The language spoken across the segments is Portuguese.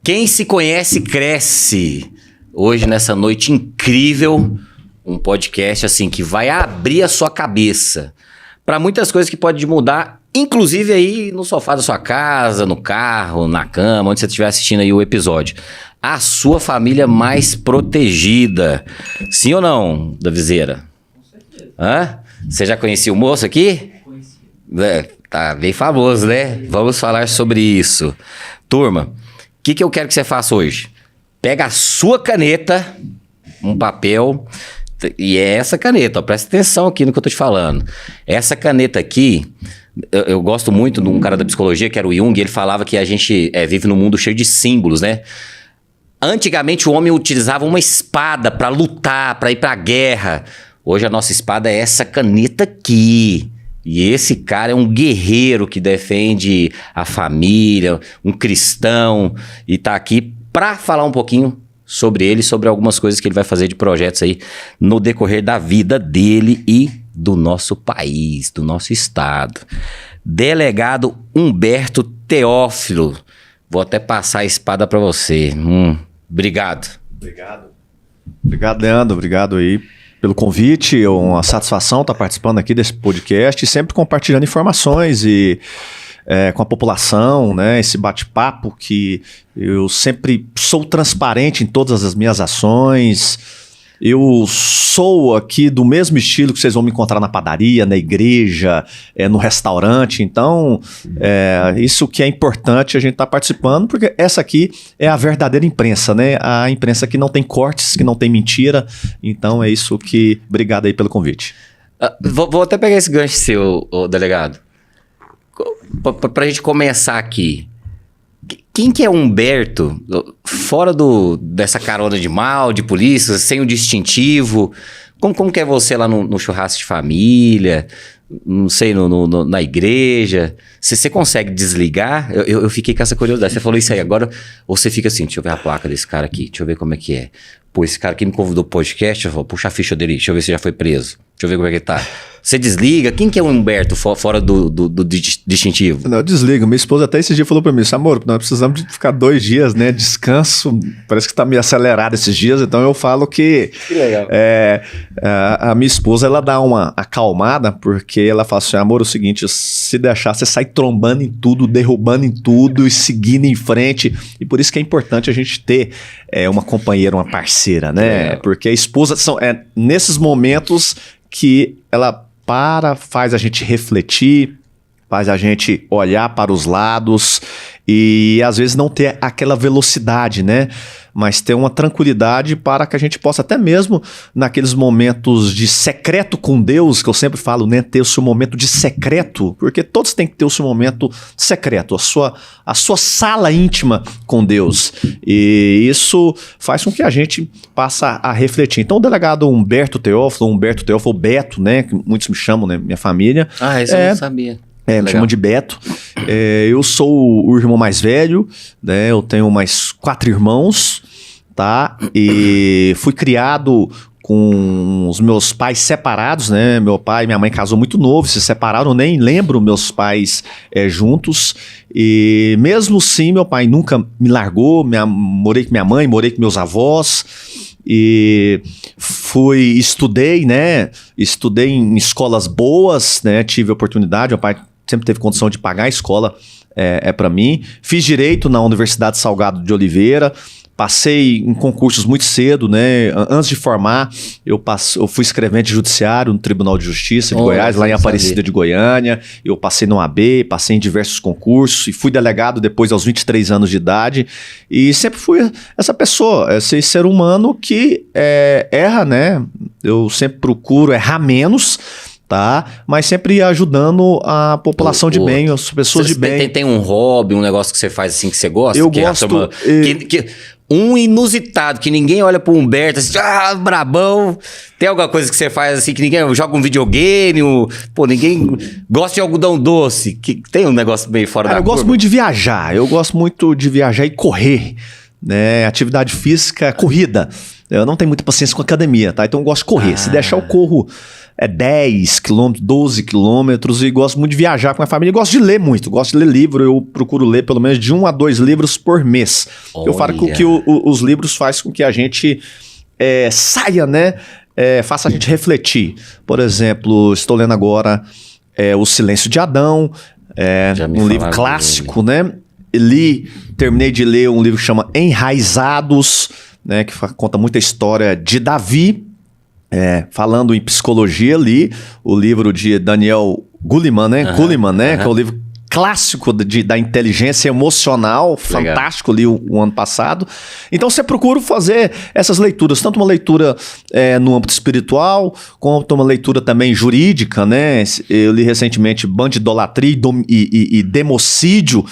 Quem se conhece, cresce. Hoje, nessa noite incrível, um podcast assim que vai abrir a sua cabeça para muitas coisas que pode mudar, inclusive aí no sofá da sua casa, no carro, na cama, onde você estiver assistindo aí o episódio. A sua família mais protegida. Sim ou não, Davizeira? Com certeza. Hã? Você já conhecia o moço aqui? Conheci. Tá bem famoso, né? Vamos falar sobre isso. Turma, o que eu quero que você faça hoje? Pega a sua caneta, um papel, e é essa caneta, ó, presta atenção aqui no que eu tô te falando. Essa caneta aqui, eu gosto muito de um cara da psicologia, que era o Jung, ele falava que a gente vive num mundo cheio de símbolos, né? Antigamente o homem utilizava uma espada para lutar, para ir pra guerra. Hoje a nossa espada é essa caneta aqui. E esse cara é um guerreiro que defende a família, um cristão, e tá aqui para falar um pouquinho sobre ele, sobre algumas coisas que ele vai fazer de projetos aí no decorrer da vida dele e do nosso país, do nosso estado. Delegado Humberto Teófilo. Vou até passar a espada para você. Obrigado. Obrigado, Leandro. Obrigado aí pelo convite. É uma satisfação estar participando aqui desse podcast e sempre compartilhando informações e com a população, né? Esse bate-papo que eu sempre sou transparente em todas as minhas ações. Eu sou aqui do mesmo estilo que vocês vão me encontrar na padaria, na igreja, no restaurante. Então, isso que é importante a gente estar participando, porque essa aqui é a verdadeira imprensa, né? A imprensa que não tem cortes, que não tem mentira. Então, é isso que... Obrigado aí pelo convite. Vou até pegar esse gancho seu, delegado. Pra gente começar aqui. Quem que é Humberto, fora dessa carona de mal, de polícia, sem o distintivo? Como que é você lá no churrasco de família? Não sei, na igreja? Você consegue desligar? Eu fiquei com essa curiosidade. Você falou isso aí agora, ou você fica assim, deixa eu ver a placa desse cara aqui, deixa eu ver como é que é. Pô, esse cara aqui me convidou pro podcast, eu vou puxar a ficha dele, deixa eu ver se já foi preso. Deixa eu ver como é que ele tá. Você desliga? Quem que é o Humberto fora do distintivo? Não, eu desligo. Minha esposa até esse dia falou pra mim, amor, nós precisamos de ficar 2 dias, né? Descanso, parece que tá meio acelerado esses dias, então eu falo que legal. A minha esposa, ela dá uma acalmada, porque ela fala assim, amor, é o seguinte, se deixar, você sai trombando em tudo, derrubando em tudo e seguindo em frente. E por isso que é importante a gente ter uma companheira, uma parceira, né? Porque a esposa, nesses momentos que ela faz a gente refletir, faz a gente olhar para os lados e às vezes não ter aquela velocidade, né? Mas ter uma tranquilidade para que a gente possa até mesmo naqueles momentos de secreto com Deus, que eu sempre falo, né? Ter o seu momento de secreto, porque todos têm que ter o seu momento secreto, a sua sala íntima com Deus. E isso faz com que a gente passe a refletir. Então o delegado Humberto Teófilo, Beto, né? Que muitos me chamam, né? Minha família. Isso eu não sabia. Me chamam de Beto. Eu sou o irmão mais velho, né? Eu tenho mais 4 irmãos, tá? E fui criado com os meus pais separados, né? Meu pai e minha mãe casou muito novo, se separaram, nem lembro meus pais juntos. E mesmo assim, meu pai nunca me largou, morei com minha mãe, morei com meus avós. E estudei, né? Estudei em escolas boas, né? Tive oportunidade, meu pai sempre teve condição de pagar a escola para mim. Fiz direito na Universidade Salgado de Oliveira. Passei em concursos muito cedo, né? Antes de formar, eu fui escrevente judiciário no Tribunal de Justiça de Goiás, lá em Aparecida de Goiânia. Eu passei no AB, passei em diversos concursos e fui delegado depois aos 23 anos de idade. E sempre fui essa pessoa, esse ser humano que erra, né? Eu sempre procuro errar menos, tá? Mas sempre ajudando a população de bem, as pessoas de bem. Tem um hobby, um negócio que você faz assim que você gosta? Eu gosto... Um inusitado, que ninguém olha pro Humberto assim, brabão. Tem alguma coisa que você faz assim, que ninguém joga um videogame, ninguém gosta de algodão doce, que tem um negócio meio fora da curva. Eu gosto muito de viajar e correr, né? Atividade física, corrida. Eu não tenho muita paciência com academia, tá? Então eu gosto de correr. Se deixar, eu corro 10 quilômetros, 12 quilômetros e gosto muito de viajar com a família. E gosto de ler muito, gosto de ler livro. Eu procuro ler pelo menos de 1 a 2 livros por mês. Olha. Eu falo que os livros fazem com que a gente saia, né? Faça a gente refletir. Por exemplo, estou lendo agora O Silêncio de Adão, um livro clássico, né? Terminei de ler um livro que chama Enraizados, né, que conta muita história de Davi, falando em psicologia, li o livro de Daniel Goleman, né? Que é o livro clássico da inteligência emocional, fantástico, li o ano passado. Então você procura fazer essas leituras, tanto uma leitura no âmbito espiritual, quanto uma leitura também jurídica, né? Eu li recentemente Bandidolatria e Democídio.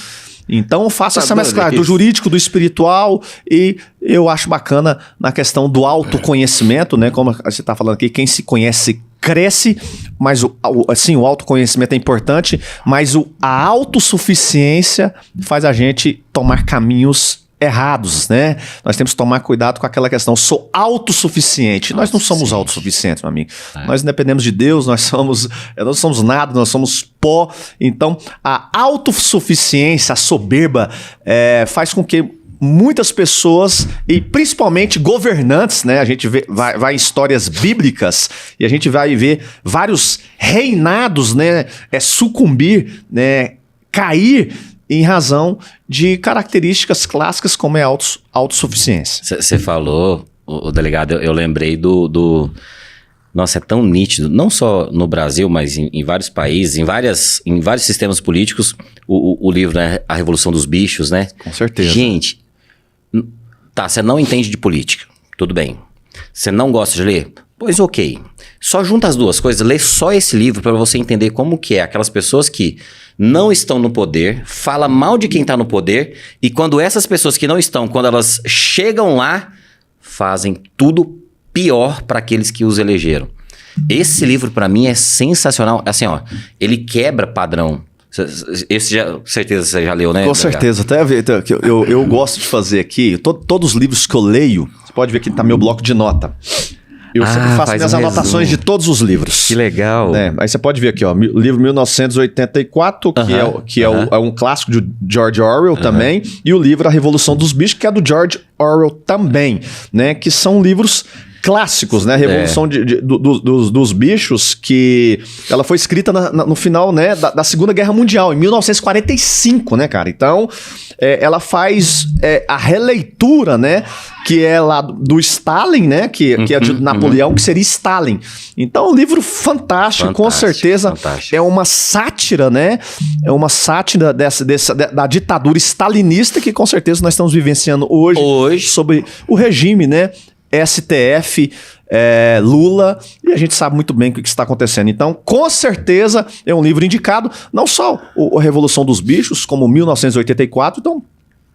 Então eu faço essa mesclagem do jurídico, do espiritual, e eu acho bacana na questão do autoconhecimento, né? Como você está falando aqui, quem se conhece cresce, mas o autoconhecimento é importante, mas a autossuficiência faz a gente tomar caminhos errados, né? Nós temos que tomar cuidado com aquela questão, sou autossuficiente. Nós não somos autossuficientes, meu amigo. Nós independemos de Deus, nós não somos nada, nós somos pó. Então, a autossuficiência, a soberba, faz com que muitas pessoas, e principalmente governantes, né? A gente vai em histórias bíblicas e a gente vai ver vários reinados, né? Sucumbir, né? Cair em razão de características clássicas como é a autossuficiência. Você falou, o delegado, eu lembrei do... Nossa, é tão nítido, não só no Brasil, mas em vários países, em vários sistemas políticos, o livro, né, A Revolução dos Bichos, né? Com certeza. Gente, tá, você não entende de política, tudo bem. Você não gosta de ler? Pois ok. Só junta as duas coisas, lê só esse livro para você entender como que é aquelas pessoas que não estão no poder, fala mal de quem está no poder, e quando essas pessoas que não estão, quando elas chegam lá, fazem tudo pior para aqueles que os elegeram. Esse livro para mim é sensacional, assim, ó, ele quebra padrão. Esse certeza você já leu, né? Com certeza, até eu gosto de fazer aqui, todos os livros que eu leio, você pode ver que tá meu bloco de nota. Eu sempre faço minhas anotações de todos os livros. Que legal. Aí você pode ver aqui, ó, livro 1984, que é um clássico de George Orwell também, e o livro A Revolução dos Bichos, que é do George Orwell também, né? Que são livros clássicos, né? A Revolução dos Bichos, que ela foi escrita no final, né, da Segunda Guerra Mundial, em 1945, né, cara? Então, ela faz a releitura, né, que é lá do Stalin, né, que é de Napoleão, que seria Stalin. Então, é um livro fantástico, com certeza. Fantástico. É uma sátira, né? É uma sátira da ditadura stalinista que, com certeza, nós estamos vivenciando hoje. Sobre o regime, né? STF, Lula, e a gente sabe muito bem o que está acontecendo. Então, com certeza, é um livro indicado, não só A Revolução dos Bichos, como 1984, então,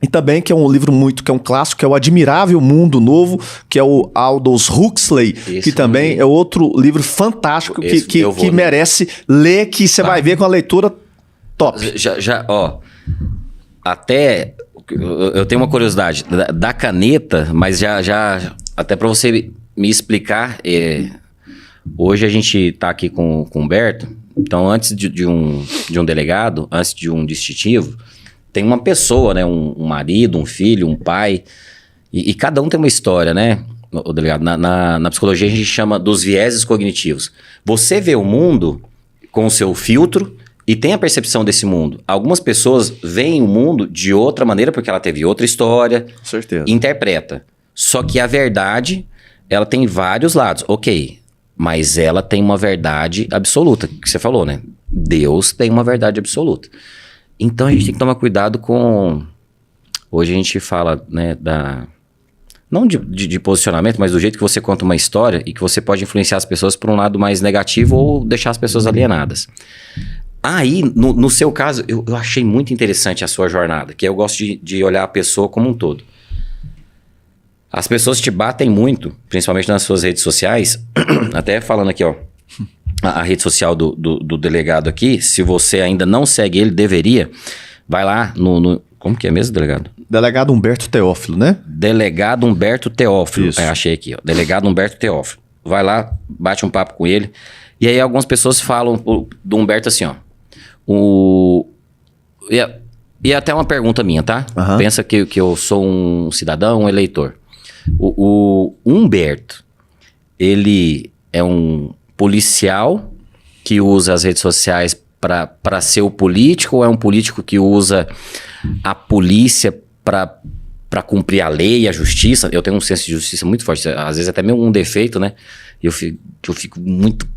e também que é um livro que é um clássico, que é o Admirável Mundo Novo, que é o Aldous Huxley, que também é outro livro fantástico que merece ler, que você vai ver com a leitura top. Até eu tenho uma curiosidade da caneta, mas já até para você me explicar, hoje a gente está aqui com o Humberto, então antes de um delegado, antes de um distintivo, tem uma pessoa, né, um marido, um filho, um pai, e cada um tem uma história, né, o delegado, na psicologia a gente chama dos vieses cognitivos. Você vê o mundo com o seu filtro e tem a percepção desse mundo. Algumas pessoas veem o mundo de outra maneira porque ela teve outra história. Com certeza. Interpreta. Só que a verdade, ela tem vários lados. Ok, mas ela tem uma verdade absoluta, que você falou, né? Deus tem uma verdade absoluta. Então a gente tem que tomar cuidado com... Hoje a gente fala, né, não de posicionamento, mas do jeito que você conta uma história e que você pode influenciar as pessoas por um lado mais negativo ou deixar as pessoas alienadas. Aí, no seu caso, eu achei muito interessante a sua jornada, que eu gosto de olhar a pessoa como um todo. As pessoas te batem muito, principalmente nas suas redes sociais, até falando aqui, ó, a rede social do delegado aqui, se você ainda não segue ele, deveria, vai lá Como que é mesmo, delegado? Delegado Humberto Teófilo, né? Delegado Humberto Teófilo. Isso. Achei aqui, ó. Delegado Humberto Teófilo. Vai lá, bate um papo com ele. E aí algumas pessoas falam do Humberto assim, ó. E até uma pergunta minha, tá? Uhum. Pensa que eu sou um cidadão, um eleitor. O Humberto, ele é um policial que usa as redes sociais para ser o político, ou é um político que usa a polícia para cumprir a lei e a justiça? Eu tenho um senso de justiça muito forte, às vezes até mesmo um defeito, né? Eu fico muito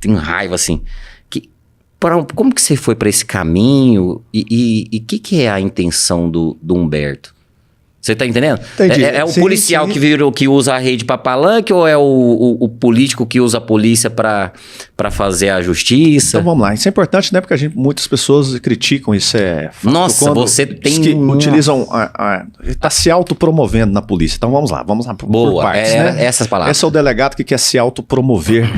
em raiva, assim. Como que você foi para esse caminho e que é a intenção do Humberto? Você tá entendendo? Entendi. É o Sim, policial sim. que usa a rede para palanque, ou é o político que usa a polícia para fazer a justiça? Então vamos lá. Isso é importante, né? Porque muitas pessoas criticam isso. Nossa, quando você tem que utilizam. Está se autopromovendo na polícia. Então vamos lá por Boa, partes, né? essas palavras. Esse é o delegado que quer se autopromover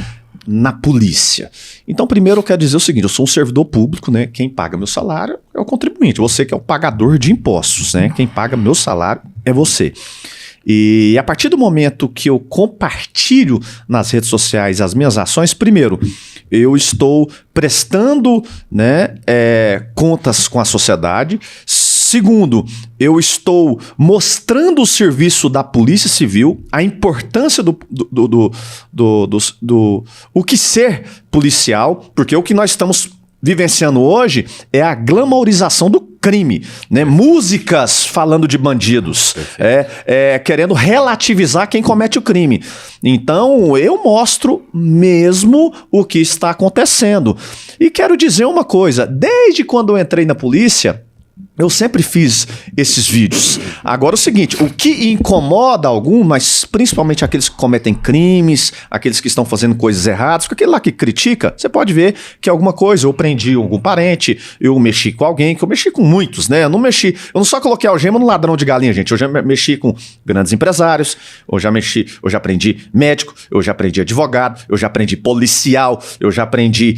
na polícia. Então, primeiro eu quero dizer o seguinte: eu sou um servidor público, né? Quem paga meu salário é o contribuinte. Você que é o pagador de impostos, né? Quem paga meu salário é você. E a partir do momento que eu compartilho nas redes sociais as minhas ações, primeiro, eu estou prestando, né, contas com a sociedade. Segundo, eu estou mostrando o serviço da Polícia Civil, a importância do o que ser policial, porque o que nós estamos vivenciando hoje é a glamourização do crime, né? Músicas falando de bandidos, querendo relativizar quem comete o crime. Então, eu mostro mesmo o que está acontecendo. E quero dizer uma coisa, desde quando eu entrei na polícia, eu sempre fiz esses vídeos. Agora o seguinte, o que incomoda algum, mas principalmente aqueles que cometem crimes, aqueles que estão fazendo coisas erradas, porque aquele lá que critica, você pode ver que alguma coisa, eu prendi algum parente, eu mexi com alguém, que eu mexi com muitos, né? Eu não só coloquei algema no ladrão de galinha, gente. Eu já mexi com grandes empresários, eu já prendi médico, eu já prendi advogado, eu já prendi policial, eu já prendi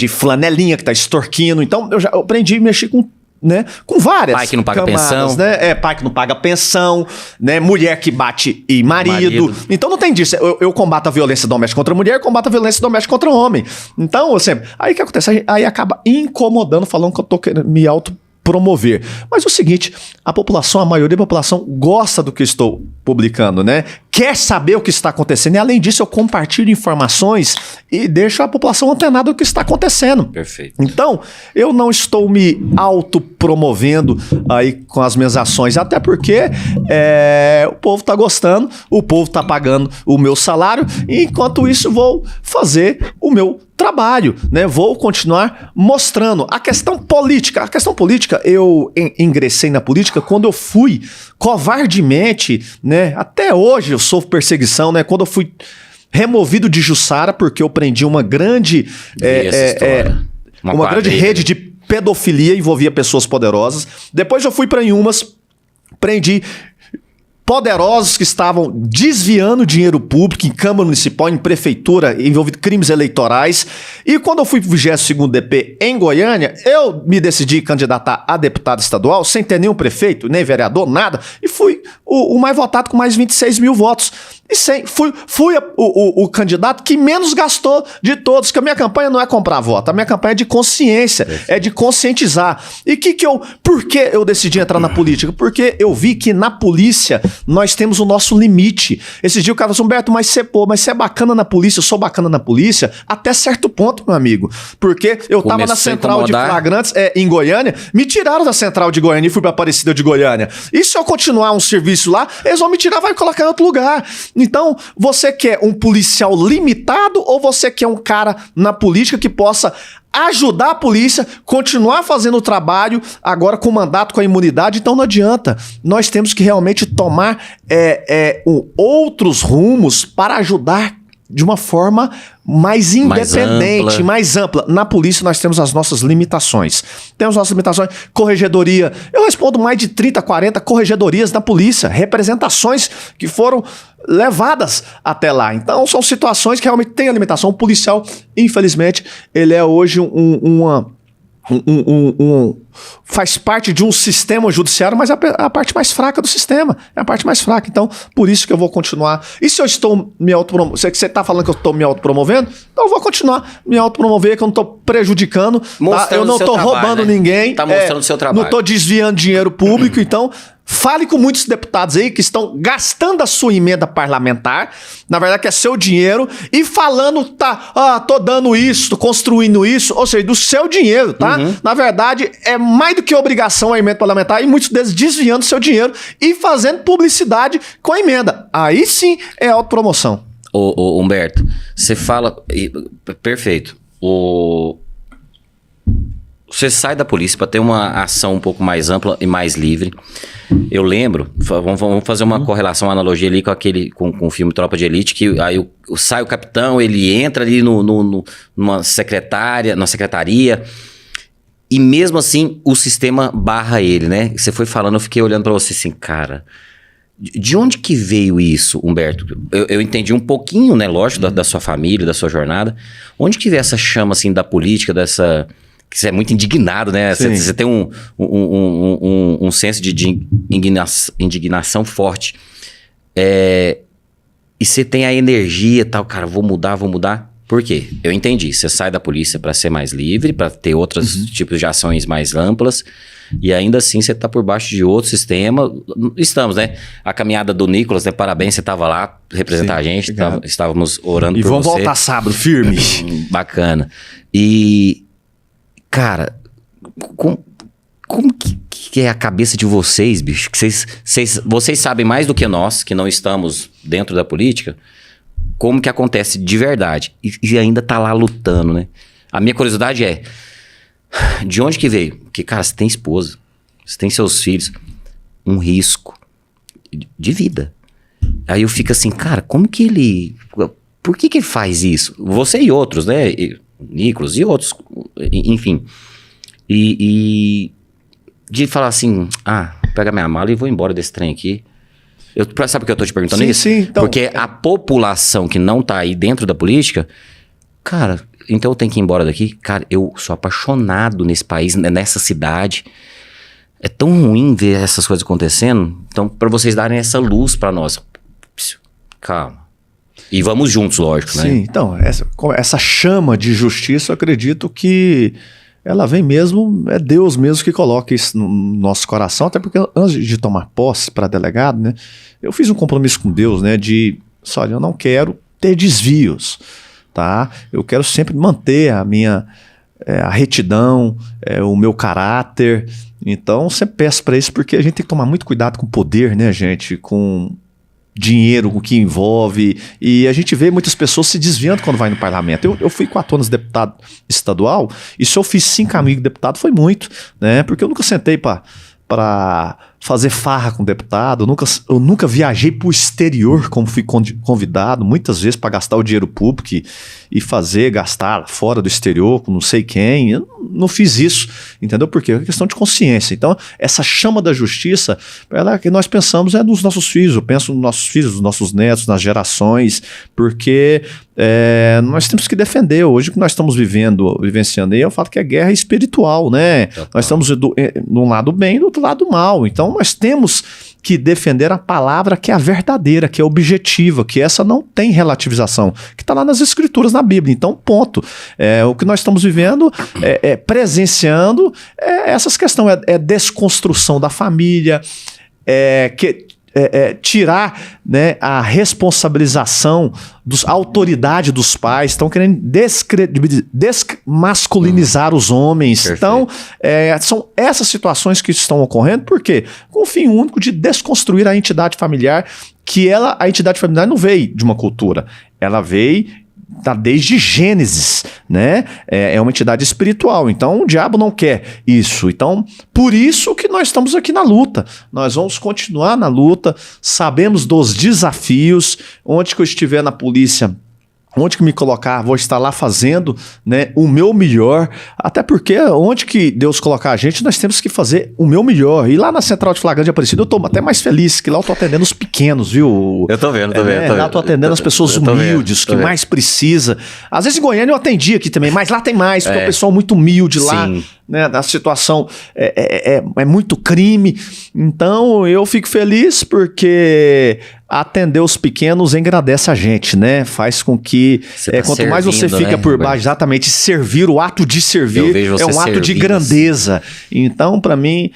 flanelinha que tá extorquindo, então eu aprendi a mexer com, né, com várias pai que não paga camadas, pensão, né? Pai que não paga pensão, né? Mulher que bate e marido. Então não tem disso. Eu combato a violência doméstica contra a mulher, combato a violência doméstica contra o homem. Então, aí o que acontece? Aí acaba incomodando, falando que eu tô querendo me autopromover. Mas é o seguinte, a maioria da população gosta do que eu estou publicando, né? Quer saber o que está acontecendo. E além disso, eu compartilho informações e deixo a população antenada do que está acontecendo. Perfeito. Então, eu não estou me autopromovendo aí com as minhas ações, até porque o povo está gostando, o povo está pagando o meu salário, e enquanto isso vou fazer o meu trabalho, né? Vou continuar mostrando. A questão política, eu ingressei na política quando eu fui covardemente, né? Até hoje eu sofro perseguição, né? Quando eu fui removido de Jussara, porque eu prendi uma grande grande rede de pedofilia, envolvia pessoas poderosas. Depois eu fui para Inhumas, prendi poderosos que estavam desviando dinheiro público em Câmara Municipal, em Prefeitura, envolvido em crimes eleitorais. E quando eu fui pro 22º DP em Goiânia, eu me decidi candidatar a deputado estadual, sem ter nenhum prefeito, nem vereador, nada, e fui o mais votado com mais 26 mil votos. E fui o candidato que menos gastou de todos, que a minha campanha não é comprar voto, a minha campanha é de consciência, é de conscientizar. E por que eu decidi entrar na política? Porque eu vi que na polícia nós temos o nosso limite. Esse dia o cara falou assim, Humberto, mas você é bacana na polícia, eu sou bacana na polícia, até certo ponto, meu amigo. Porque eu tava na central de flagrantes em Goiânia, me tiraram da central de Goiânia e fui pra Aparecida de Goiânia. E se eu continuar um serviço lá, eles vão me tirar e vai colocar em outro lugar. Então, você quer um policial limitado ou você quer um cara na política que possa ajudar a polícia, continuar fazendo o trabalho, agora com mandato, com a imunidade? Então não adianta. Nós temos que realmente tomar outros rumos para ajudar de uma forma mais independente, mais ampla. Na polícia nós temos as nossas limitações. Temos nossas limitações. Corregedoria. Eu respondo mais de 30, 40 corregedorias na polícia. Representações que foram levadas até lá. Então são situações que realmente têm a limitação. O policial, infelizmente, ele é hoje faz parte de um sistema judiciário, mas é a parte mais fraca do sistema. É a parte mais fraca. Então, por isso que eu vou continuar. E se eu estou me autopromovendo? Você está falando que eu estou me autopromovendo? Então eu vou continuar me autopromover, que eu não estou prejudicando. Tá? Eu não estou roubando ninguém. Está mostrando o seu trabalho. Não estou desviando dinheiro público. Então, fale com muitos deputados aí que estão gastando a sua emenda parlamentar, na verdade que é seu dinheiro, e falando, tô dando isso, tô construindo isso, ou seja, do seu dinheiro, tá? Na verdade, é mais do que obrigação a emenda parlamentar, e muitos deles desviando seu dinheiro e fazendo publicidade com a emenda. Aí sim é autopromoção. Ô Humberto, você fala... Perfeito. Você sai da polícia para ter uma ação um pouco mais ampla e mais livre. Eu lembro, vamos fazer uma correlação, uma analogia ali com o filme Tropa de Elite, que aí sai o capitão, ele entra ali numa secretaria, e mesmo assim o sistema barra ele, né? Você foi falando, eu fiquei olhando para você assim, cara, de onde que veio isso, Humberto? Eu entendi um pouquinho, né, lógico, da sua família, da sua jornada. Onde que veio essa chama, assim, da política, dessa... que você é muito indignado, né? Você tem um senso de indignação forte. E você tem a energia e tal, cara, vou mudar. Por quê? Eu entendi. Você sai da polícia para ser mais livre, para ter outros tipos de ações mais amplas, e ainda assim você tá por baixo de outro sistema. Estamos, né? A caminhada do Nicolas, né? Parabéns, você tava lá, representar a gente, estávamos orando por você. E vamos voltar sábado, firme. Bacana. E... cara, como que é a cabeça de vocês, bicho? Que vocês sabem mais do que nós, que não estamos dentro da política, como que acontece de verdade. E ainda tá lá lutando, né? A minha curiosidade é, de onde que veio? Porque, cara, você tem esposa, você tem seus filhos, um risco de vida. Aí eu fico assim, cara, como que ele... por que ele faz isso? Você e outros, né? Nicolas e outros, enfim. E de falar assim, pega minha mala e vou embora desse trem aqui. Sabe por que eu tô te perguntando isso? Sim, então... porque a população que não tá aí dentro da política, cara, então eu tenho que ir embora daqui. Cara, eu sou apaixonado nesse país, nessa cidade. É tão ruim ver essas coisas acontecendo. Então, para vocês darem essa luz para nós. Calma. E vamos juntos, lógico, né? Sim, então, essa chama de justiça, eu acredito que ela vem mesmo, é Deus mesmo que coloca isso no nosso coração, até porque antes de tomar posse para delegado, né, eu fiz um compromisso com Deus, né, olha, eu não quero ter desvios, tá? Eu quero sempre manter a minha a retidão, o meu caráter. Então, sempre peço para isso, porque a gente tem que tomar muito cuidado com o poder, né, gente, com dinheiro, o que envolve, e a gente vê muitas pessoas se desviando quando vai no parlamento. Eu fui 4 anos deputado estadual, e se eu fiz 5 amigos deputados foi muito, né? Porque eu nunca sentei para fazer farra com deputado, eu nunca viajei para o exterior como fui convidado, muitas vezes para gastar o dinheiro público e gastar fora do exterior com não sei quem. Eu não fiz isso, entendeu? Porque é questão de consciência. Então, essa chama da justiça, ela que nós pensamos é nos nossos filhos, eu penso nos nossos filhos, nos nossos netos, gerações, porque nós temos que defender. Hoje o que nós estamos vivenciando aí, eu falo que é guerra espiritual, né? Nós estamos de um lado bem e do outro lado mal. Então nós temos que defender a palavra que é a verdadeira, que é objetiva, que essa não tem relativização, que está lá nas escrituras, na Bíblia. Então, ponto. O que nós estamos vivendo, presenciando, essas questões, desconstrução da família, tirar, né, a responsabilização a autoridade dos pais, estão querendo desmasculinizar os homens. Perfeito. Então, são essas situações que estão ocorrendo, por quê? Com o fim único de desconstruir a entidade familiar, que a entidade familiar não veio de uma cultura, ela veio desde Gênesis, né? É uma entidade espiritual, então o diabo não quer isso. Então, por isso que nós estamos aqui na luta. Nós vamos continuar na luta, sabemos dos desafios. Onde que eu estiver na polícia, onde que me colocar, vou estar lá fazendo, né, o meu melhor, até porque onde que Deus colocar a gente, nós temos que fazer o meu melhor. E lá na Central de Flagrante de Aparecida, eu tô até mais feliz, que lá eu tô atendendo os pequenos, viu? Eu tô vendo. Lá eu tô atendendo as pessoas humildes, que mais precisa. Às vezes em Goiânia eu atendi aqui também, mas lá tem mais, porque é o pessoal muito humilde lá. Sim. né? A situação é muito crime. Então eu fico feliz porque atender os pequenos engrandece a gente, né? Faz com que quanto mais você fica, né, por baixo, exatamente, servir, o ato de servir é um ato de grandeza. Então, para mim,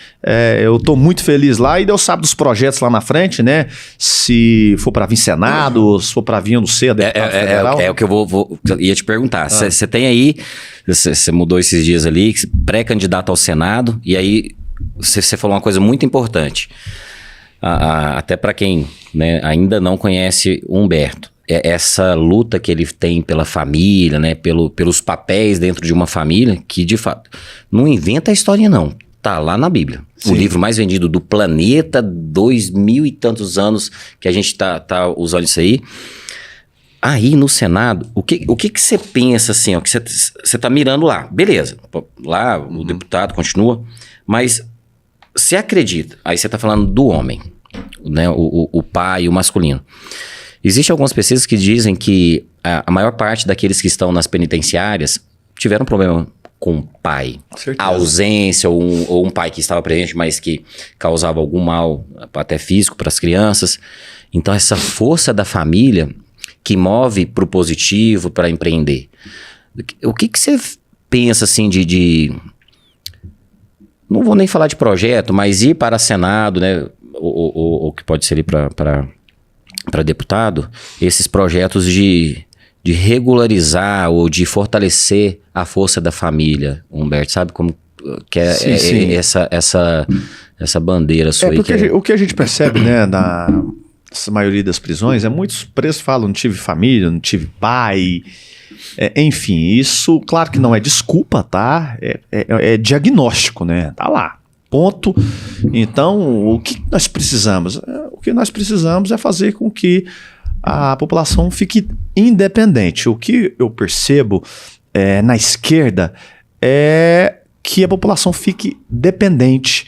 eu tô muito feliz lá e Deus sabe dos projetos lá na frente, né? Se for para vir Senado, se for para vir, eu não sei, deputado federal. É o que eu ia te perguntar. Você tem aí, você mudou esses dias ali, pré-candidato ao Senado, e aí você falou uma coisa muito importante. Até para quem, né, ainda não conhece o Humberto, essa luta que ele tem pela família, né, pelos papéis dentro de uma família, que de fato não inventa a história não, tá lá na Bíblia. Sim. O livro mais vendido do planeta, 2000 e tantos anos que a gente tá usando isso aí. Aí no Senado, o que você pensa assim, ó, que você tá mirando lá, beleza, lá o deputado continua, mas você acredita, aí você tá falando do homem, né, o pai, o masculino. Existem algumas pesquisas que dizem que a maior parte daqueles que estão nas penitenciárias tiveram problema com o pai. A ausência ou um pai que estava presente, mas que causava algum mal, até físico, para as crianças. Então essa força da família que move para o positivo, para empreender. O que você pensa assim de... Não vou nem falar de projeto, mas ir para Senado, né? Ou que pode ser ir para deputado, esses projetos de regularizar ou de fortalecer a força da família, Humberto, sabe como que sim. Essa bandeira sua aí? Porque o que a gente percebe, né, na maioria das prisões, muitos presos falam, não tive família, não tive pai, enfim, isso, claro que não é desculpa, tá? É diagnóstico, né? Tá lá. Ponto. Então, o que nós precisamos? O que nós precisamos é fazer com que a população fique independente. O que eu percebo na esquerda é que a população fique dependente.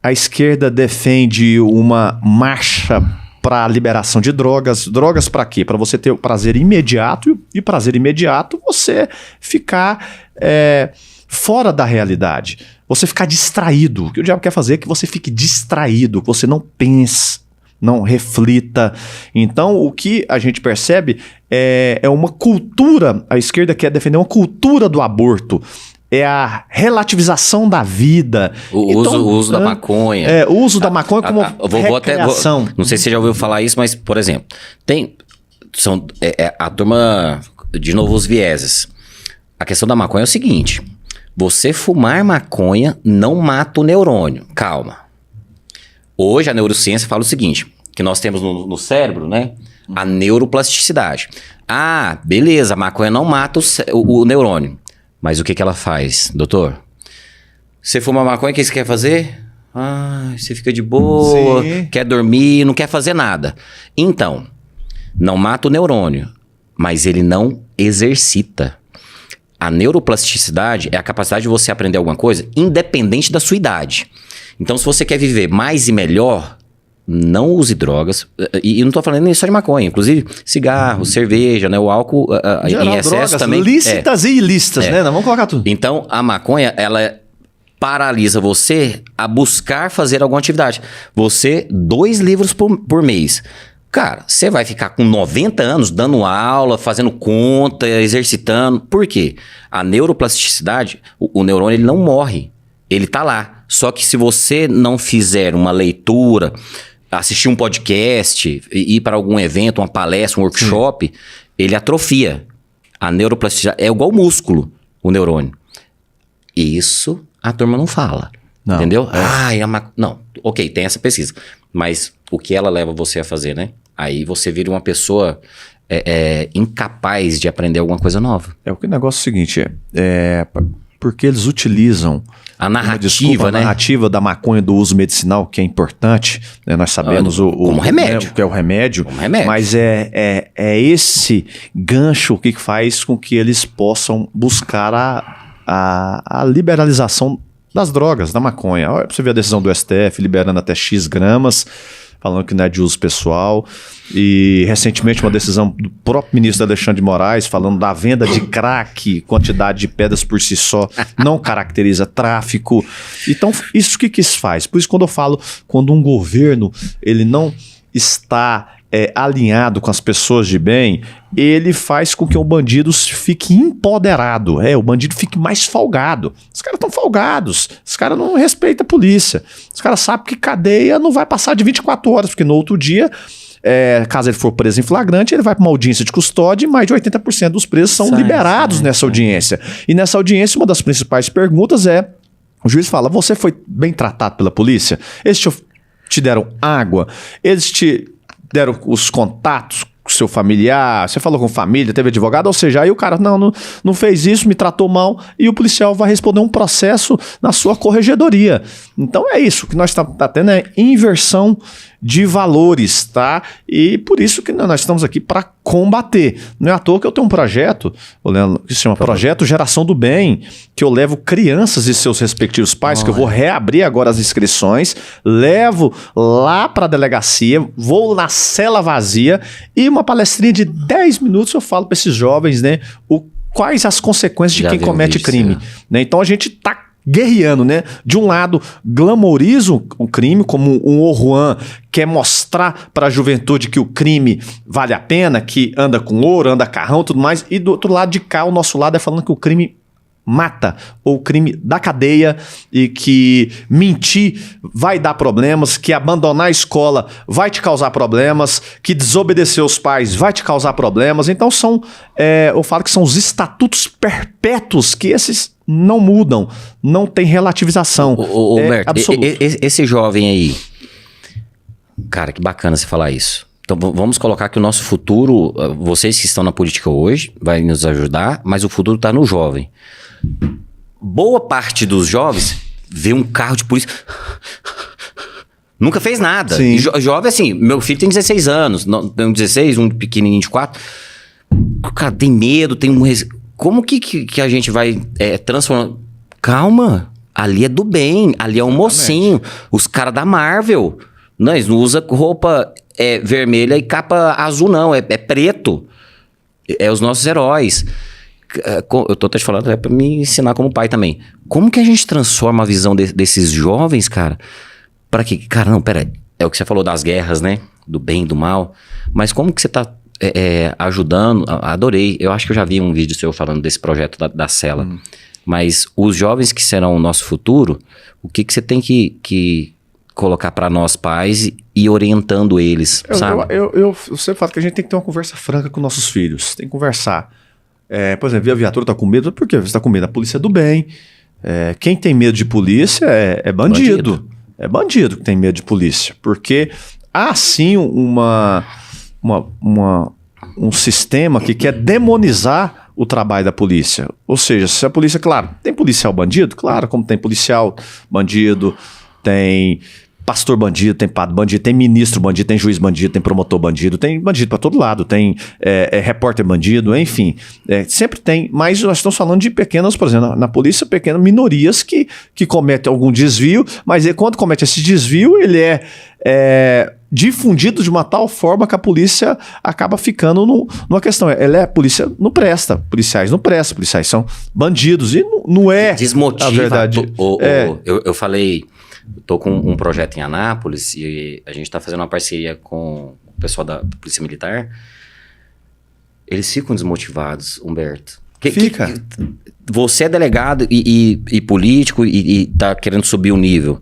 A esquerda defende uma marcha para a liberação de drogas. Drogas para quê? Para você ter o prazer imediato e prazer imediato você ficar fora da realidade. Você ficar distraído. O que o diabo quer fazer é que você fique distraído, que você não pense, não reflita. Então, o que a gente percebe é uma cultura, a esquerda quer defender uma cultura do aborto. É a relativização da vida. O uso da maconha. O uso da maconha como recreação. Não sei se você já ouviu falar isso, mas, por exemplo, a turma, de novo, os vieses. A questão da maconha é o seguinte: você fumar maconha não mata o neurônio. Calma. Hoje a neurociência fala o seguinte, que nós temos no cérebro, né, a neuroplasticidade. Ah, beleza, a maconha não mata o neurônio. Mas o que ela faz, doutor? Você fuma maconha, o que você quer fazer? Ah, você fica de boa, sim, quer dormir, não quer fazer nada. Então, não mata o neurônio, mas ele não exercita. A neuroplasticidade é a capacidade de você aprender alguma coisa independente da sua idade. Então, se você quer viver mais e melhor, não use drogas. E não estou falando nem só de maconha, inclusive cigarro, cerveja, né? O álcool em excesso drogas, também. Lícitas e ilícitas, né? Não, vamos colocar tudo. Então, a maconha, ela paralisa você a buscar fazer alguma atividade. Você, 2 livros por mês. Cara, você vai ficar com 90 anos dando aula, fazendo conta, exercitando. Por quê? A neuroplasticidade, o neurônio, ele não morre. Ele tá lá. Só que se você não fizer uma leitura, assistir um podcast, ir para algum evento, uma palestra, um workshop, ele atrofia. A neuroplasticidade é igual músculo, o neurônio. Isso a turma não fala. Não. Entendeu? Não, ok, tem essa pesquisa. Mas o que ela leva você a fazer, né? Aí você vira uma pessoa incapaz de aprender alguma coisa nova. O negócio é o seguinte, porque eles utilizam a narrativa, né? A narrativa da maconha, do uso medicinal, que é importante, né? Nós sabemos como remédio. Né? Que é o remédio. Como remédio. Mas é esse gancho que faz com que eles possam buscar a liberalização das drogas, da maconha. Olha pra você ver a decisão do STF liberando até X gramas, falando que não é de uso pessoal. e recentemente uma decisão do próprio ministro Alexandre de Moraes falando da venda de crack, quantidade de pedras por si só, não caracteriza tráfico. Então, isso que isso faz? Por isso, quando eu falo, quando um governo ele não está alinhado com as pessoas de bem, ele faz com que o bandido fique empoderado, o bandido fique mais folgado. Os caras estão folgados, os caras não respeitam a polícia, os caras sabem que cadeia não vai passar de 24 horas, porque no outro dia, caso ele for preso em flagrante, ele vai para uma audiência de custódia e mais de 80% dos presos são liberados nessa audiência. E nessa audiência, uma das principais perguntas o juiz fala, você foi bem tratado pela polícia? Eles te deram água? Eles te deram os contatos com seu familiar, você falou com família, teve advogado, ou seja, aí o cara não fez isso, me tratou mal, e o policial vai responder um processo na sua corregedoria. Então é isso, que nós tá tendo inversão de valores, tá? E por isso que nós estamos aqui para combater. Não é à toa que eu tenho um projeto, que se chama Projeto Geração do Bem, que eu levo crianças e seus respectivos pais, que eu vou reabrir agora as inscrições, levo lá para a delegacia, vou na cela vazia e uma palestrinha de 10 minutos eu falo para esses jovens, né, quais as consequências de quem comete crime. Né? Então a gente tá guerreando, né? De um lado, glamoriza o crime, como um Juan quer mostrar para a juventude que o crime vale a pena, que anda com ouro, anda carrão e tudo mais, e do outro lado de cá, o nosso lado é falando que o crime mata, ou o crime da cadeia, e que mentir vai dar problemas, que abandonar a escola vai te causar problemas, que desobedecer os pais vai te causar problemas. Então eu falo que são os estatutos perpétuos, que esses não mudam, não tem relativização. Humberto, esse jovem aí, cara, que bacana você falar isso. Então vamos colocar que o nosso futuro, vocês que estão na política hoje, vai nos ajudar, mas o futuro está no jovem. Boa parte dos jovens vê um carro de polícia, nunca fez nada. E jovem assim, meu filho tem 16 anos, tem 16, um pequenininho de 4. O cara tem medo, tem um... Como que a gente vai transformar? Calma, ali é do bem, ali é um mocinho. Os caras da Marvel, não, eles não usam roupa vermelha e capa azul, não, é preto. É os nossos heróis. Eu tô te falando pra me ensinar como pai também. Como que a gente transforma a visão desses jovens, cara? Pra que... Cara, não, pera, é o que você falou das guerras, né? Do bem e do mal. Mas como que você tá ajudando? Adorei. Eu acho que eu já vi um vídeo seu falando desse projeto da cela. Mas os jovens que serão o nosso futuro, o que você tem que colocar pra nós pais e orientando eles, sabe? Eu sempre falo que a gente tem que ter uma conversa franca com nossos filhos. Tem que conversar. Por exemplo, a viatura tá com medo. Por que você tá com medo? A polícia é do bem. Quem tem medo de polícia é bandido. É bandido que tem medo de polícia. Porque há sim um sistema que quer demonizar o trabalho da polícia. Ou seja, se a polícia, claro, tem policial bandido? Claro, como tem policial bandido, tem pastor bandido, tem padre bandido, tem ministro bandido, tem juiz bandido, tem promotor bandido, tem bandido para todo lado, tem repórter bandido, enfim. Sempre tem, mas nós estamos falando de pequenas, por exemplo, na polícia, pequenas minorias que cometem algum desvio, mas quando comete esse desvio, ele é difundido de uma tal forma que a polícia acaba ficando numa questão. A polícia não presta, policiais não prestam, policiais são bandidos, e não é desmotiva, a verdade. Eu falei... Estou com um projeto em Anápolis e a gente está fazendo uma parceria com o pessoal da Polícia Militar. Eles ficam desmotivados, Humberto. Você é delegado e político e tá querendo subir o nível.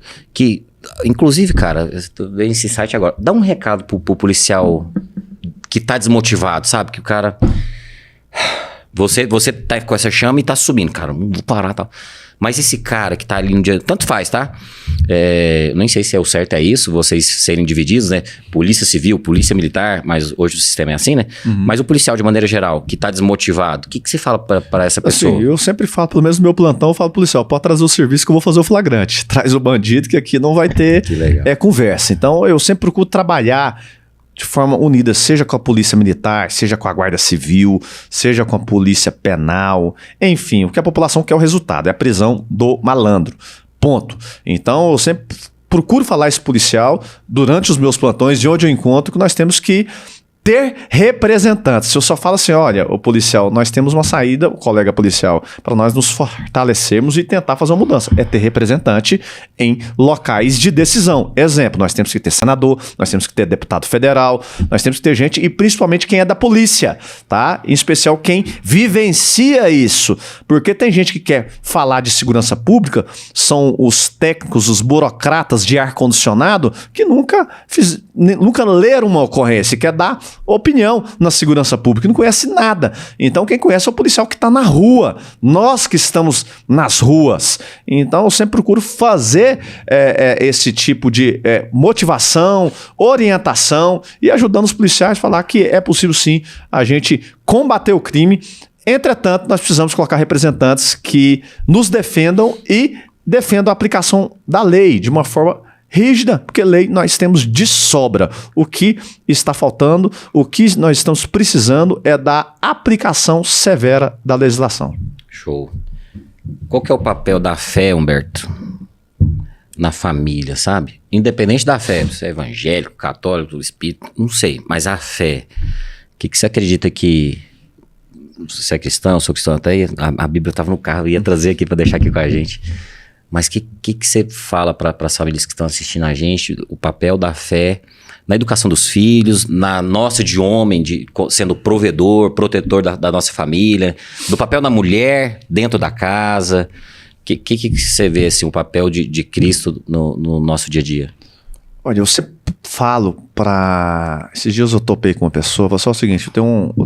Inclusive, cara, eu vejo esse site agora. Dá um recado pro policial que tá desmotivado, sabe? Que o cara... Você tá com essa chama e tá subindo. Cara, não vou parar e tal. Mas esse cara que tá ali no dia... Tanto faz, tá? Nem sei se é o certo isso, vocês serem divididos, né? Polícia Civil, Polícia Militar, mas hoje o sistema é assim, né? Mas o policial, de maneira geral, que tá desmotivado, o que você fala pra essa pessoa? Assim, eu sempre falo, pelo menos no meu plantão, eu falo pro policial, pode trazer o serviço que eu vou fazer o flagrante. Traz o bandido que aqui não vai ter conversa. Então, eu sempre procuro trabalhar de forma unida, seja com a polícia militar, seja com a guarda civil, seja com a polícia penal, enfim, o que a população quer é o resultado, é a prisão do malandro, ponto. Então eu sempre procuro falar esse policial durante os meus plantões, de onde eu encontro, que nós temos que ter representantes. Se eu só falo assim, olha, o policial, nós temos uma saída, o colega policial, para nós nos fortalecermos e tentar fazer uma mudança. É ter representante em locais de decisão. Exemplo, nós temos que ter senador, nós temos que ter deputado federal, nós temos que ter gente, e principalmente quem é da polícia, tá? Em especial quem vivencia isso. Porque tem gente que quer falar de segurança pública, são os técnicos, os burocratas de ar-condicionado, que nunca leram uma ocorrência, quer dar opinião na segurança pública, não conhece nada. Então quem conhece é o policial que está na rua, nós que estamos nas ruas. Então eu sempre procuro fazer esse tipo de motivação, orientação e ajudando os policiais a falar que é possível sim a gente combater o crime. Entretanto, nós precisamos colocar representantes que nos defendam e defendam a aplicação da lei de uma forma rígida, porque lei nós temos de sobra. O que está faltando, o que nós estamos precisando é da aplicação severa da legislação. Show. Qual que é o papel da fé, Humberto, na família, sabe? Independente da fé, você é evangélico, católico, espírita, não sei, mas a fé, o que você acredita que... Você é cristão, eu sou cristão, até a Bíblia estava no carro, eu ia trazer aqui para deixar aqui com a gente. Mas o que você fala para as famílias que estão assistindo a gente, o papel da fé na educação dos filhos, na nossa de homem, sendo provedor, protetor da nossa família, do papel da mulher dentro da casa? O que você vê assim, o papel de Cristo no nosso dia a dia? Olha, eu sempre falo para... Esses dias eu topei com uma pessoa, falei só o seguinte, eu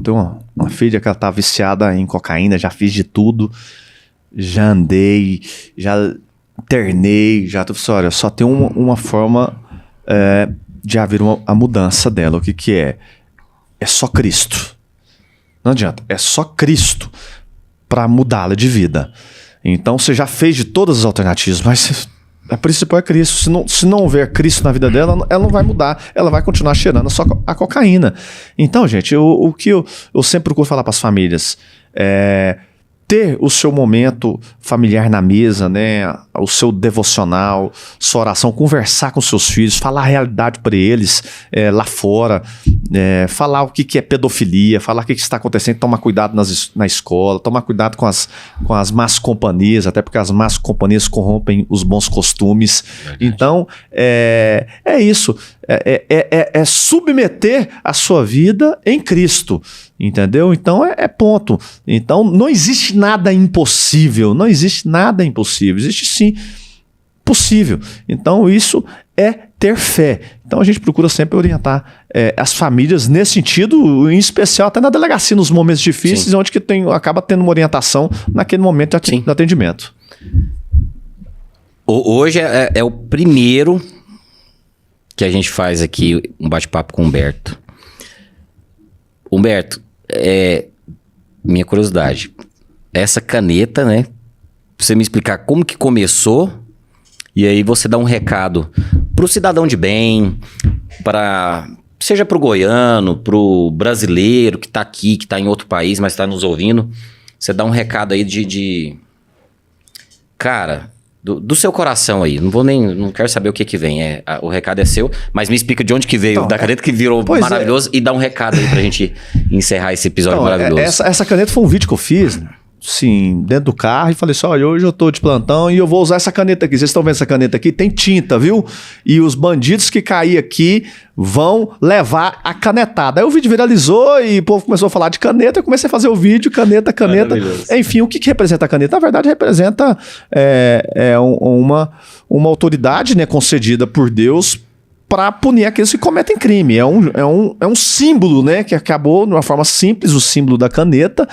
tenho uma filha que ela tá viciada em cocaína, já fiz de tudo, já andei, já internei, já... Olha, só tem uma forma de haver a mudança dela. O que é? É só Cristo. Não adianta, é só Cristo para mudá-la de vida. Então você já fez de todas as alternativas, mas... A principal é Cristo. Se não houver Cristo na vida dela, ela não vai mudar. Ela vai continuar cheirando só a cocaína. Então, gente, o que eu sempre procuro falar para as famílias é ter o seu momento familiar na mesa, né? O seu devocional, sua oração, conversar com seus filhos, falar a realidade para eles lá fora, falar o que é pedofilia, falar o que está acontecendo, tomar cuidado na escola, tomar cuidado com as más companhias, até porque as más companhias corrompem os bons costumes. Verdade. Então, é isso. É submeter a sua vida em Cristo, entendeu? Então é ponto. Então não existe nada impossível, não existe nada impossível, existe sim possível. Então isso é ter fé. Então a gente procura sempre orientar as famílias nesse sentido, em especial até na delegacia, nos momentos difíceis, sim, onde que acaba tendo uma orientação naquele momento de atendimento. Hoje é o primeiro que a gente faz aqui um bate-papo com o Humberto. Humberto, minha curiosidade, essa caneta, né? Pra você me explicar como que começou e aí você dá um recado pro cidadão de bem, seja pro goiano, pro brasileiro que tá aqui, que tá em outro país, mas tá nos ouvindo. Você dá um recado aí cara... Do seu coração aí, não quero saber o que vem, o recado é seu, mas me explica de onde que veio, da caneta que virou maravilhoso, e dá um recado aí pra gente encerrar esse episódio maravilhoso. Essa caneta foi um vídeo que eu fiz, sim, dentro do carro, e falei assim, olha, hoje eu tô de plantão e eu vou usar essa caneta aqui, vocês estão vendo essa caneta aqui? Tem tinta, viu? E os bandidos que caírem aqui vão levar a canetada. Aí o vídeo viralizou e o povo começou a falar de caneta, eu comecei a fazer o vídeo, caneta. Enfim, o que representa a caneta? Na verdade, representa uma autoridade, né, concedida por Deus para punir aqueles que cometem crime. É um símbolo, né, que acabou de uma forma simples, o símbolo da caneta.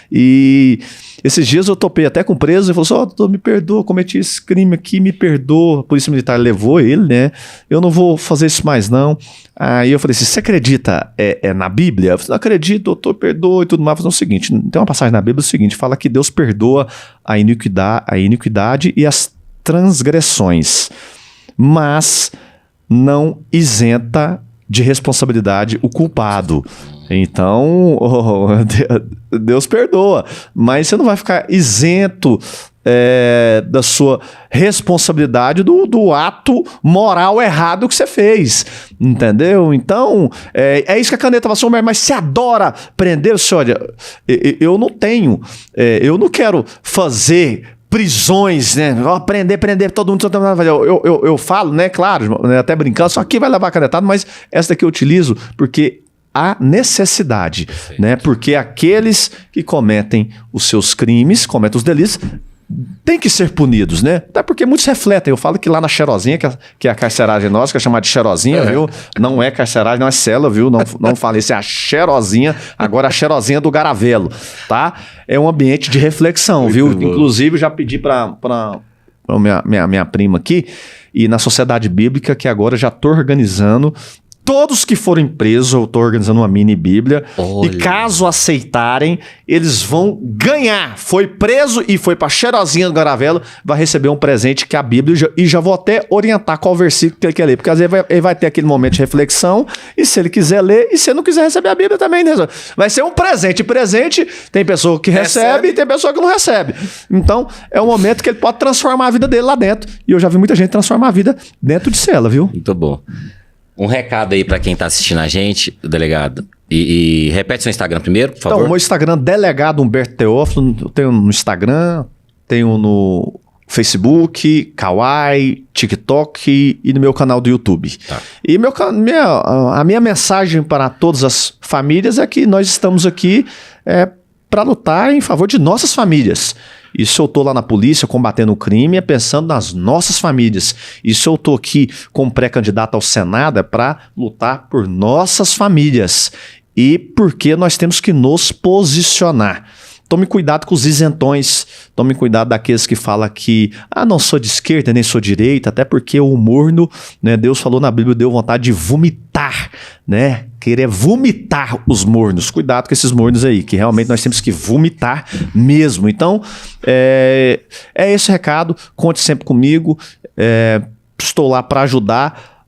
E esses dias eu topei até com o preso e falou assim, doutor, me perdoa, cometi esse crime aqui, me perdoa. A polícia militar levou ele, né? Eu não vou fazer isso mais não. Aí eu falei assim, você acredita na Bíblia? Eu falei, não acredito, doutor, perdoa e tudo mais. Eu falei, o seguinte, tem uma passagem na Bíblia, o seguinte, fala que Deus perdoa a iniquidade e as transgressões, mas não isenta de responsabilidade o culpado. Então, Deus perdoa, mas você não vai ficar isento da sua responsabilidade do ato moral errado que você fez, entendeu? Então, é isso que a caneta fala assim, mas você adora prender, olha, eu não tenho, eu não quero fazer prisões, né? Prender todo mundo. Eu falo, né? Claro, até brincando, só que vai levar canetada, mas essa daqui eu utilizo porque há necessidade, perfeito, né? Porque aqueles que cometem os seus crimes, cometem os delitos, tem que ser punidos, né? Até porque muitos refletem. Eu falo que lá na Xerozinha, que é a carceragem nossa, que é chamada de Xerozinha, viu? Não é carceragem, não é cela, viu? Não falei, isso é a Xerozinha, agora a Xerozinha do Garavelo, tá? É um ambiente de reflexão, muito viu? Bom. Inclusive, já pedi para minha prima aqui, e na Sociedade Bíblica, que agora já estou organizando. Todos que forem presos, eu estou organizando uma mini bíblia. Olha. E caso aceitarem, eles vão ganhar. Foi preso e foi para a Xerozinha do Garavelo, vai receber um presente que é a Bíblia. E já vou até orientar qual versículo que ele quer ler. Porque às vezes ele vai ter aquele momento de reflexão. E se ele quiser ler, e se ele não quiser receber a Bíblia também, né? Vai ser um presente. Presente, tem pessoa que recebe e tem pessoa que não recebe. Então, é um momento que ele pode transformar a vida dele lá dentro. E eu já vi muita gente transformar a vida dentro de cela, viu? Muito bom. Um recado aí pra quem tá assistindo a gente, delegado. E repete seu Instagram primeiro, por favor. Então, o meu Instagram, Delegado Humberto Teófilo. Eu tenho no Instagram, tenho no Facebook, Kawaii, TikTok e no meu canal do YouTube. Tá. E a minha mensagem para todas as famílias é que nós estamos aqui para lutar em favor de nossas famílias. E se eu estou lá na polícia combatendo o crime, é pensando nas nossas famílias. E se eu estou aqui como pré-candidato ao Senado, é para lutar por nossas famílias. E porque nós temos que nos posicionar. Tome cuidado com os isentões, tome cuidado daqueles que falam que não sou de esquerda, nem sou de direita, até porque o morno, né, Deus falou na Bíblia, deu vontade de vomitar, né? Querer vomitar os mornos. Cuidado com esses mornos aí, que realmente nós temos que vomitar mesmo. Então, é esse o recado, conte sempre comigo, estou lá para ajudar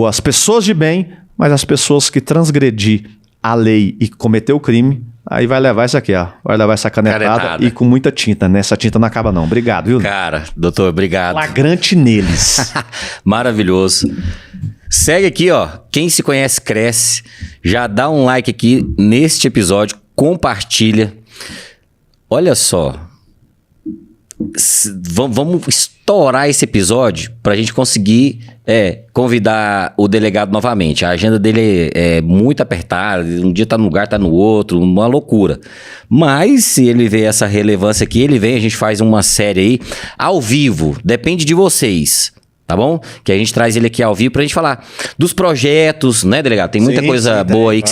as pessoas de bem, mas as pessoas que transgredir a lei e cometer o crime, aí vai levar isso aqui, ó. Vai levar essa canetada e com muita tinta, né? Essa tinta não acaba não. Obrigado, viu? Cara, doutor, obrigado. Flagrante neles. Maravilhoso. Segue aqui, ó. Quem se conhece, cresce. Já dá um like aqui neste episódio. Compartilha. Olha só. Vamos estourar esse episódio pra gente conseguir convidar o delegado novamente. A agenda dele é muito apertada, um dia tá num lugar, tá no outro, uma loucura. Mas se ele vê essa relevância aqui, ele vem, a gente faz uma série aí ao vivo, depende de vocês. Tá bom? Que a gente traz ele aqui ao vivo pra gente falar dos projetos, né, delegado? Tem muita coisa boa aí que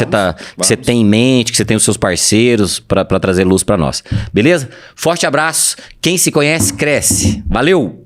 você tem em mente, que você tem os seus parceiros pra trazer luz pra nós. Beleza? Forte abraço. Quem se conhece, cresce. Valeu!